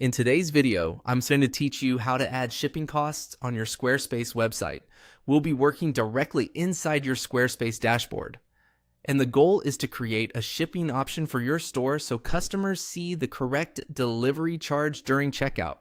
In today's video, I'm going to teach you how to add shipping costs on your Squarespace website. We'll be working directly inside your Squarespace dashboard. And the goal is to create a shipping option for your store so customers see the correct delivery charge during checkout.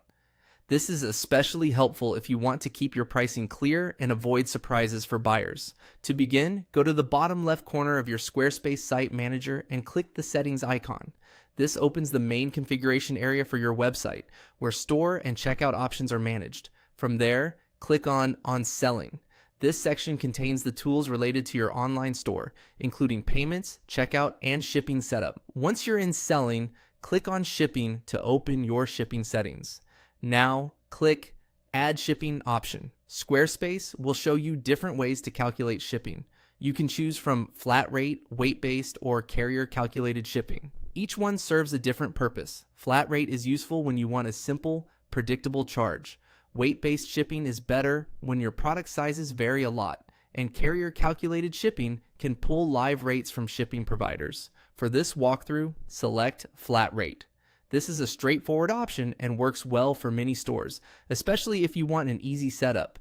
This is especially helpful if you want to keep your pricing clear and avoid surprises for buyers. To begin, go to the bottom left corner of your Squarespace site manager and click the settings icon. This opens the main configuration area for your website, where store and checkout options are managed. From there, click on Selling. This section contains the tools related to your online store, including payments, checkout, and shipping setup. Once you're in Selling, click on Shipping to open your shipping settings. Now, click Add Shipping option. Squarespace will show you different ways to calculate shipping. You can choose from flat rate, weight-based, or carrier-calculated shipping. Each one serves a different purpose. Flat rate is useful when you want a simple, predictable charge. Weight-based shipping is better when your product sizes vary a lot, and carrier-calculated shipping can pull live rates from shipping providers. For this walkthrough, select Flat Rate. This is a straightforward option and works well for many stores, especially if you want an easy setup.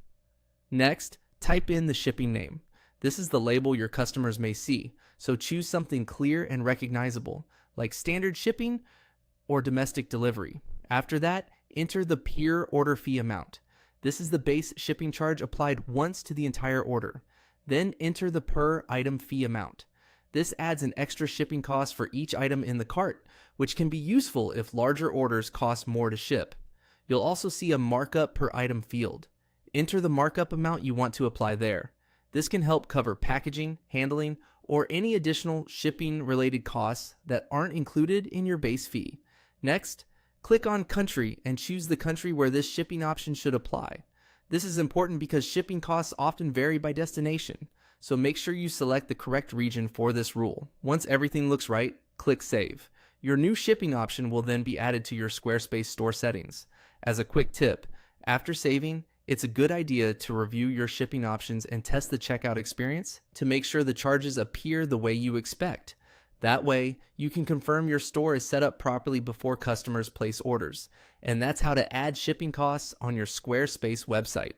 Next, type in the shipping name. This is the label your customers may see, so choose something clear and recognizable, like standard shipping or domestic delivery. After that, enter the peer order fee amount. This is the base shipping charge applied once to the entire order. Then enter the per item fee amount. This adds an extra shipping cost for each item in the cart, which can be useful if larger orders cost more to ship. You'll also see a markup per item field. Enter the markup amount you want to apply there. This can help cover packaging, handling, or any additional shipping-related costs that aren't included in your base fee. Next, click on Country and choose the country where this shipping option should apply. This is important because shipping costs often vary by destination, so make sure you select the correct region for this rule. Once everything looks right, click Save. Your new shipping option will then be added to your Squarespace store settings. As a quick tip, after saving, it's a good idea to review your shipping options and test the checkout experience to make sure the charges appear the way you expect. That way, you can confirm your store is set up properly before customers place orders. And that's how to add shipping costs on your Squarespace website.